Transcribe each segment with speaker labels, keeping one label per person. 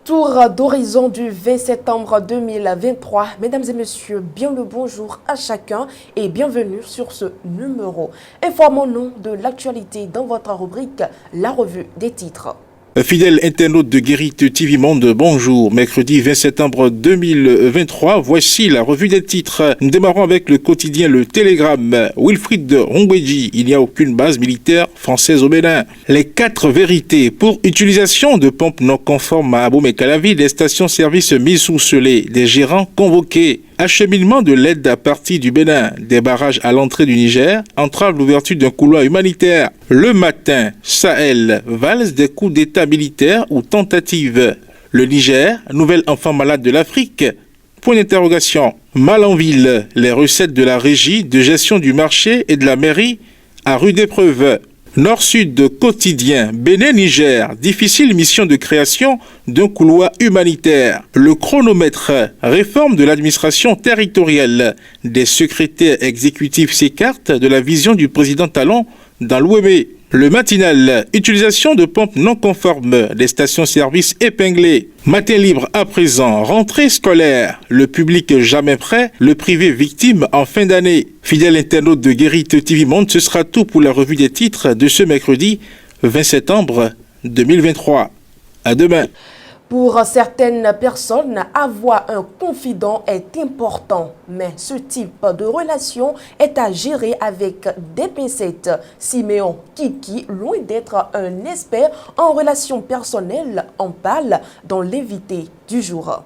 Speaker 1: Tour d'horizon du 20 septembre 2023. Mesdames et messieurs, bien le bonjour à chacun et bienvenue sur ce numéro. Informons-nous de l'actualité dans votre rubrique La Revue des titres.
Speaker 2: Fidèle internaute de Guérite TV Monde, bonjour. Mercredi 20 septembre 2023, voici la revue des titres. Nous démarrons avec le quotidien Le Télégramme. Wilfried Rongweji, il n'y a aucune base militaire française au Bénin. Les 4 vérités pour utilisation de pompes non conformes à Abomey-Calavi, des stations-service mises sous scellé, des gérants convoqués. Acheminement de l'aide à partir du Bénin, des barrages à l'entrée du Niger, entrave l'ouverture d'un couloir humanitaire. Le matin, Sahel, valse des coups d'état militaires ou tentatives. Le Niger, nouvel enfant malade de l'Afrique. Point d'interrogation. Malanville, les recettes de la régie de gestion du marché et de la mairie à rude épreuve. Nord-Sud quotidien, Bénin-Niger, difficile mission de création d'un couloir humanitaire. Le chronomètre, réforme de l'administration territoriale. Des secrétaires exécutifs s'écartent de la vision du président Talon dans l'OME. Le matinal, utilisation de pompes non conformes, des stations-service épinglées. Matin libre à présent, rentrée scolaire, le public jamais prêt, le privé victime en fin d'année. Fidèle internaute de Guérite TV Monde, ce sera tout pour la revue des titres de ce mercredi 20 septembre 2023. À demain.
Speaker 1: Pour certaines personnes, avoir un confident est important, mais ce type de relation est à gérer avec des pincettes. Siméon Kiki, loin d'être un expert en relations personnelles, en parle dans l'invité du jour.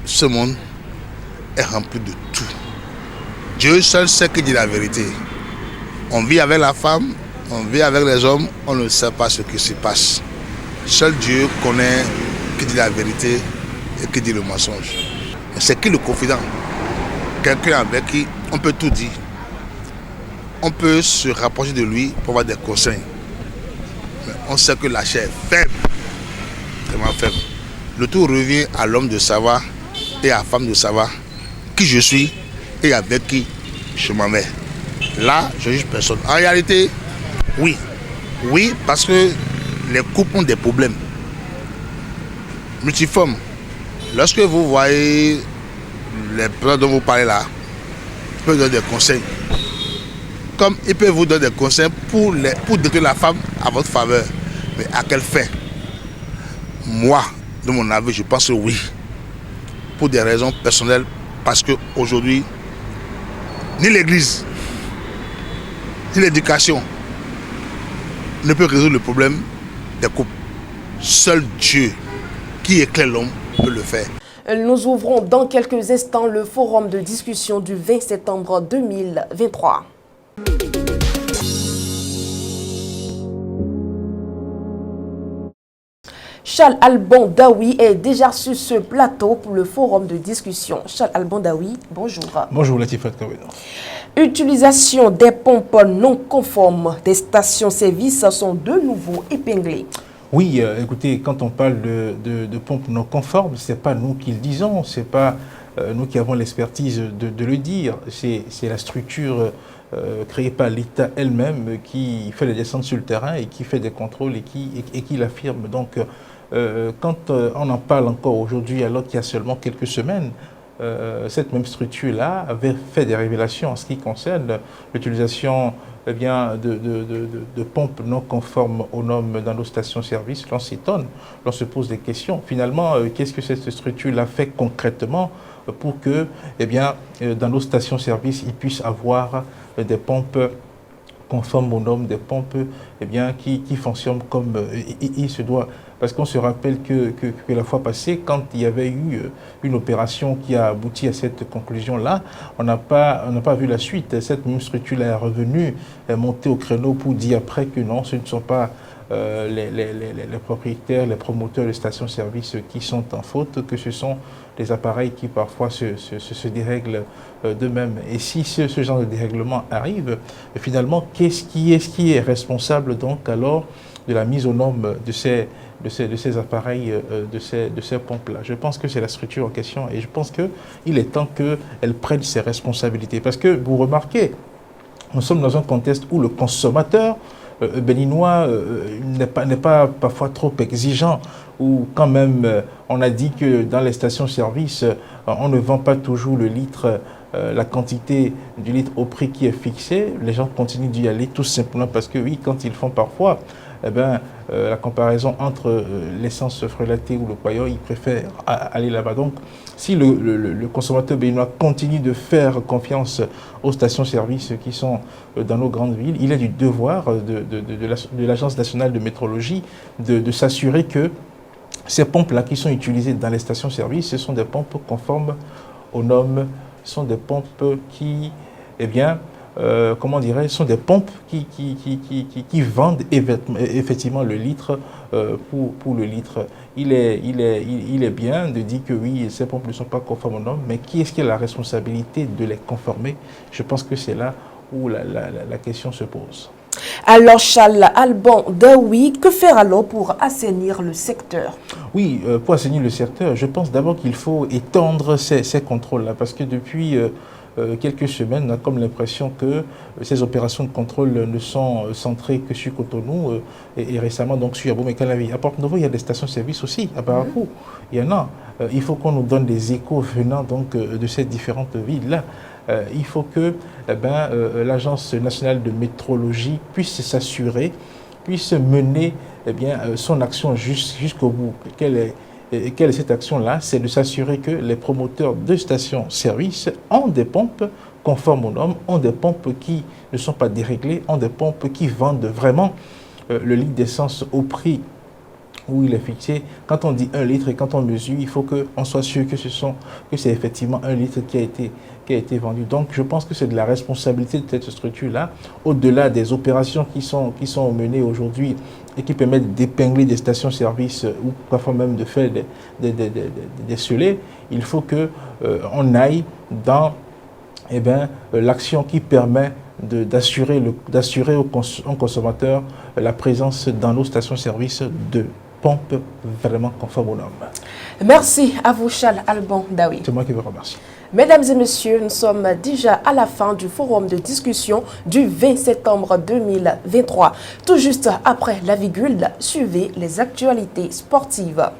Speaker 3: Ce monde est rempli de tout. Dieu seul sait qui dit la vérité. On vit avec la femme, on vit avec les hommes, on ne sait pas ce qui se passe. Seul Dieu connaît qui dit la vérité et qui dit le mensonge. C'est qui le confident? Quelqu'un avec qui on peut tout dire. On peut se rapprocher de lui pour avoir des conseils. Mais on sait que la chair est faible, vraiment faible. Le tout revient à l'homme de savoir et à la femme de savoir qui je suis et avec qui je m'en vais. Là, je juge personne. En réalité, oui. Oui, parce que les couples ont des problèmes multiformes. Lorsque vous voyez les personnes dont vous parlez là, ils peuvent donner des conseils. Comme ils peuvent vous donner des conseils pour détruire la femme à votre faveur. Mais à quel fait? Moi, de mon avis, je pense que oui. Pour des raisons personnelles, parce qu'aujourd'hui, ni l'église, ni l'éducation ne peut résoudre le problème des couples. Seul Dieu qui éclaire l'homme peut le faire.
Speaker 1: Nous ouvrons dans quelques instants le forum de discussion du 20 septembre 2023. Charles Alban Daoui est déjà sur ce plateau pour le forum de discussion. Charles Alban Daoui, bonjour.
Speaker 2: Bonjour Latifat Kaweda.
Speaker 1: Utilisation des pompes non conformes des stations-service sont de nouveau épinglées.
Speaker 4: Oui, écoutez, quand on parle de pompes non conformes, ce n'est pas nous qui le disons, ce n'est pas nous qui avons l'expertise de le dire, c'est la structure créée par l'État elle-même qui fait les descentes sur le terrain et qui fait des contrôles et qui l'affirme. Donc, quand on en parle encore aujourd'hui, alors qu'il y a seulement quelques semaines, cette même structure-là avait fait des révélations en ce qui concerne l'utilisation de pompes non conformes aux normes dans nos stations-service. L'on s'étonne, l'on se pose des questions. Finalement, qu'est-ce que cette structure-là fait concrètement pour que, dans nos stations-service, ils puissent avoir des pompes conformes aux normes, des pompes qui fonctionnent comme il se doit. Parce qu'on se rappelle que la fois passée, quand il y avait eu une opération qui a abouti à cette conclusion-là, on n'a pas vu la suite. Cette même structure-là est revenue, est montée au créneau pour dire après que non, ce ne sont pas les propriétaires, les promoteurs de stations-service qui sont en faute, que ce sont les appareils qui parfois se dérèglent d'eux-mêmes. Et si ce genre de dérèglement arrive, finalement, qui est responsable donc alors la mise aux normes de ces appareils, de ces pompes-là. Je pense que c'est la structure en question et je pense qu'il est temps qu'elle prenne ses responsabilités. Parce que vous remarquez, nous sommes dans un contexte où le consommateur béninois n'est pas parfois trop exigeant, où quand même on a dit que dans les stations-service, on ne vend pas toujours le litre, la quantité du litre au prix qui est fixé. Les gens continuent d'y aller tout simplement parce que oui, quand ils font parfois la comparaison entre l'essence frelatée ou le poyon, ils préfèrent aller là-bas. Donc, si le consommateur béninois continue de faire confiance aux stations-service qui sont dans nos grandes villes, il est du devoir de l'Agence nationale de métrologie de s'assurer que ces pompes-là qui sont utilisées dans les stations-service, ce sont des pompes conformes aux normes, sont des pompes qui, sont des pompes qui vendent effectivement le litre pour le litre. Il est bien de dire que oui, ces pompes ne sont pas conformes aux normes, mais qui est-ce qui a la responsabilité de les conformer? Je pense que c'est là où la question se pose.
Speaker 1: Alors Charles Alban Daoui, que faire alors pour assainir le secteur?
Speaker 4: Oui, pour assainir le secteur, je pense d'abord qu'il faut étendre ces contrôles-là, parce que depuis quelques semaines, on a comme l'impression que ces opérations de contrôle ne sont centrées que sur Cotonou et récemment donc sur Abomey-Calavi. À Porto-Novo, il y a des stations-service aussi, à Barrakou. Il y en a. Il faut qu'on nous donne des échos venant donc de ces différentes villes-là. Il faut que l'Agence nationale de métrologie puisse s'assurer, puisse mener son action jusqu'au bout. Quelle est cette action-là? C'est de s'assurer que les promoteurs de stations-service ont des pompes conformes aux normes, ont des pompes qui ne sont pas déréglées, ont des pompes qui vendent vraiment le litre d'essence au prix où il est fixé. Quand on dit 1 litre et quand on mesure, il faut qu'on soit sûr que c'est effectivement 1 litre qui a été vendu. Donc je pense que c'est de la responsabilité de cette structure-là, au-delà des opérations qui sont menées aujourd'hui et qui permettent d'épingler des stations-service ou parfois même de faire des scellés. Il faut qu'on aille dans l'action qui permet d'assurer aux consommateurs la présence dans nos stations-service de pompes vraiment conformes aux normes.
Speaker 1: Merci à vous Charles Alban Daoui.
Speaker 4: C'est moi qui vous remercie.
Speaker 1: Mesdames et messieurs, nous sommes déjà à la fin du forum de discussion du 20 septembre 2023. Tout juste après la virgule, suivez les actualités sportives.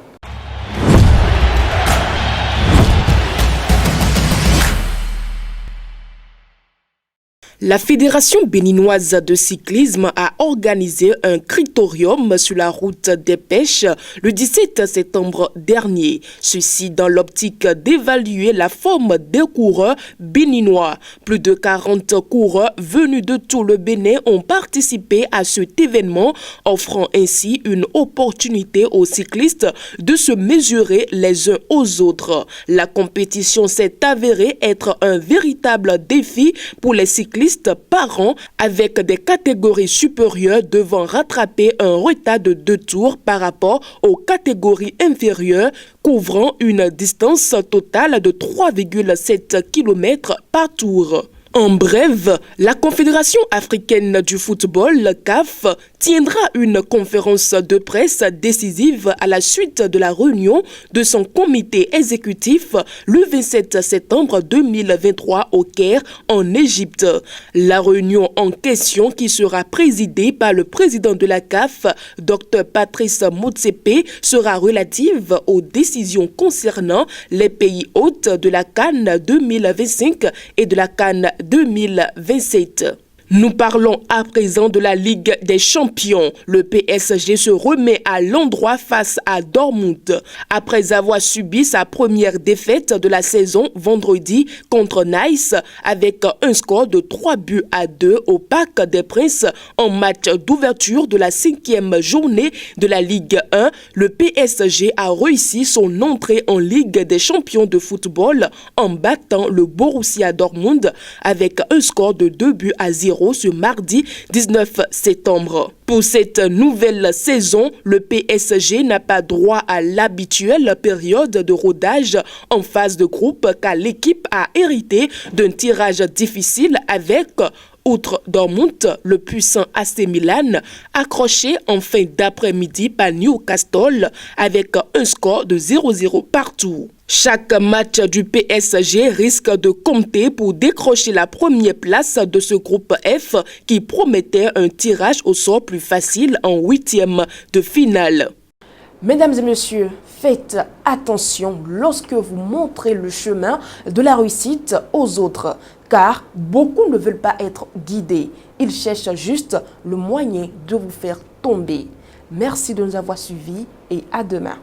Speaker 1: La Fédération béninoise de cyclisme a organisé un critérium sur la route des pêches le 17 septembre dernier. Ceci dans l'optique d'évaluer la forme des coureurs béninois. Plus de 40 coureurs venus de tout le Bénin ont participé à cet événement, offrant ainsi une opportunité aux cyclistes de se mesurer les uns aux autres. La compétition s'est avérée être un véritable défi pour les cyclistes par an, avec des catégories supérieures devant rattraper un retard de 2 tours par rapport aux catégories inférieures, couvrant une distance totale de 3,7 km par tour. En bref, la Confédération africaine du football, CAF, tiendra une conférence de presse décisive à la suite de la réunion de son comité exécutif le 27 septembre 2023 au Caire, en Égypte. La réunion en question, qui sera présidée par le président de la CAF, Dr Patrice Motsepe, sera relative aux décisions concernant les pays hôtes de la CAN 2025 et de la CAN 2027. Nous parlons à présent de la Ligue des Champions. Le PSG se remet à l'endroit face à Dortmund. Après avoir subi sa première défaite de la saison vendredi contre Nice avec un score de 3-2 au Parc des Princes en match d'ouverture de la 5e journée de la Ligue 1, le PSG a réussi son entrée en Ligue des Champions de football en battant le Borussia Dortmund avec un score de 2-0 ce mardi 19 septembre. Pour cette nouvelle saison, le PSG n'a pas droit à l'habituelle période de rodage en phase de groupe car l'équipe a hérité d'un tirage difficile avec
Speaker 5: Outre Dortmund, le puissant AC Milan accroché en fin d'après-midi par Newcastle avec un score de 0-0 partout. Chaque match du PSG risque de compter pour décrocher la première place de ce groupe F qui promettait un tirage au sort plus facile en huitième de finale.
Speaker 1: Mesdames et messieurs, faites attention lorsque vous montrez le chemin de la réussite aux autres, car beaucoup ne veulent pas être guidés. Ils cherchent juste le moyen de vous faire tomber. Merci de nous avoir suivis et à demain.